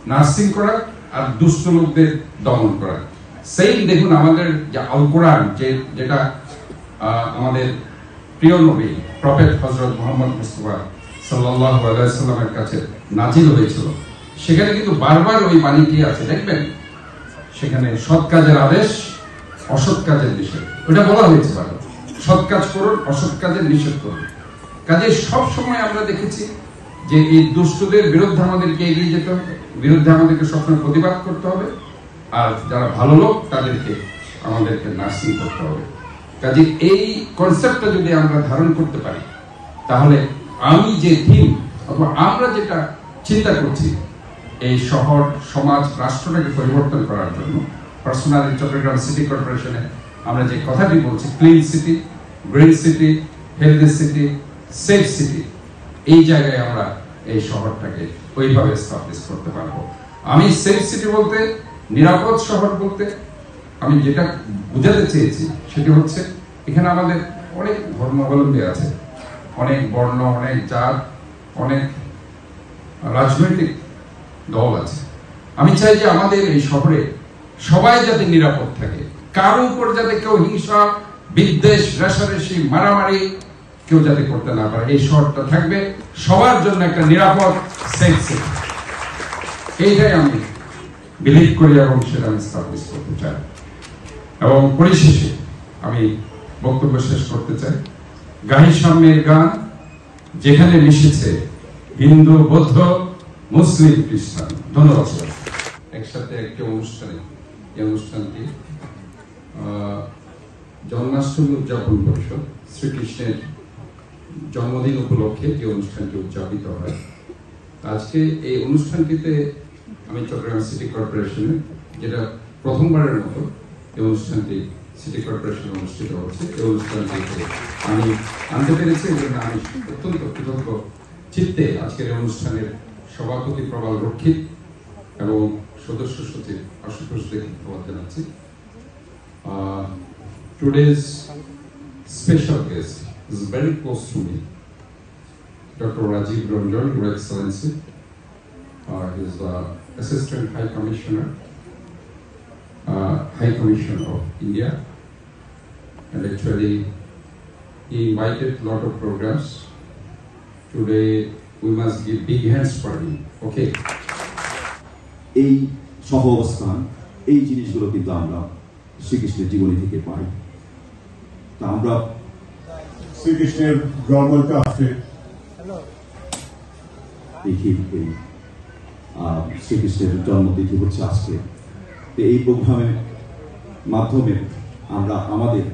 Nursing করা আর দুষ্ট লোকদের দমন করা। সেই দেখুন আমাদের যে আল কোরআন যেটা আমাদের প্রিয় নবী প্রফেট হযরত মুহাম্মদ মুস্তাফা সাল্লাল্লাহু আলাইহি ওয়াসাল্লামের কাছে নাজিল হয়েছিল, সেখানে কিন্তু বারবার ওই বাণীটি আছে, দেখবেন সেখানে সৎ কাজের আদেশ, অসৎ কাজের নিষেধ, ওটা বলা হয়েছে বারবার, সৎ কাজ করুন, অসৎ কাজের নিষেধ করুন। কাজে সব সময় আমরা দেখেছি যে এই দুষ্টদের বিরুদ্ধে আমাদেরকে এগিয়ে যেতে হবে, বিরুদ্ধে আমাদেরকে সবসময় প্রতিবাদ করতে হবে, আর যারা ভালো লোক তাদেরকে আমাদেরকে নার্সিং করতে হবে। কাজে এই কনসেপ্টটা যদি আমরা ধারণ করতে পারি, তাহলে আমি যে থিম অথবা আমরা যেটা চিন্তা করছি এই শহর, সমাজ, রাষ্ট্রটাকে পরিবর্তন করার জন্য, পার্সোনালি চট্টগ্রাম সিটি কর্পোরেশনে আমরা যে কথাটি বলছি, clean city, green city, healthy city, safe city, এই জায়গায় আমরা এই শহরটাকে ওইভাবে এস্টাবলিশ করতে পারবো। আমি সেফ সিটি বলতে, নিরাপদ শহর বলতে আমি যেটা বুঝাতে চেয়েছি সেটি হচ্ছে এখানে আমাদের অনেক ধর্মাবলম্বী আছে, অনেক বর্ণ, অনেক জাত, অনেক রাজনৈতিক দল আছে। আমি চাই যে আমাদের এই শহরে সবাই যাতে নিরাপদ থাকে, কারো উপর যাতে কেউ হিংসা, বিদ্বেষ, রেষারেষি, মারামারি কেউ যাতে করতে না পারে। এই শহরটা থাকবে সবার জন্য একটা নিরাপদ সেফ সিটি, এইটাই আমি বিলিভ করি এবং সেটা আমি এস্টাবলিশ করতে চাই। এবং পরিশেষে আমি বক্তব্য শেষ করতে চাই, গাহি সাম্যের গান যেখানে মিশেছে হিন্দু, বৌদ্ধ, মুসলিম, খ্রিস্টান। ধন্যবাদ। একসাথে একটি অনুষ্ঠানে, এই অনুষ্ঠানটি জন্মাষ্টমী উদযাপন পরিষদ, শ্রীকৃষ্ণের জন্মদিন উপলক্ষে যে অনুষ্ঠানটি উদযাপিত হয়, আজকে এই অনুষ্ঠানটিতে আমি চট্টগ্রাম সিটি কর্পোরেশনে, যেটা প্রথমবারের মতো এই অনুষ্ঠানটি সিটি কর্পোরেশনে অনুষ্ঠিত হচ্ছে, এই অনুষ্ঠানটিতে আমি আনতে পেরেছি। এই জন্য আমি অত্যন্ত কৃতজ্ঞ চিত্তে আজকের এই অনুষ্ঠানের সভাপতি প্রবাল রক্ষিত এবং সদস্য সচিব আশুতোষকে ধন্যবাদ জানাচ্ছি। Today's special guest is very close to me, Dr. Rajiv Ranjan, Your Excellency. He is the Assistant High Commissioner, High Commission of India, and actually he invited a lot of programs. Today we must give big hands for him. Okay. এই সহ অবস্থান, এই জিনিসগুলো কিন্তু আমরা শ্রীকৃষ্ণের জীবনী থেকে পাই। তা আমরা শ্রীকৃষ্ণের জন্মটা আছে দেখি, শ্রীকৃষ্ণের জন্মতিথি হচ্ছে আজকে। এই প্রোগ্রামের মাধ্যমে আমরা আমাদের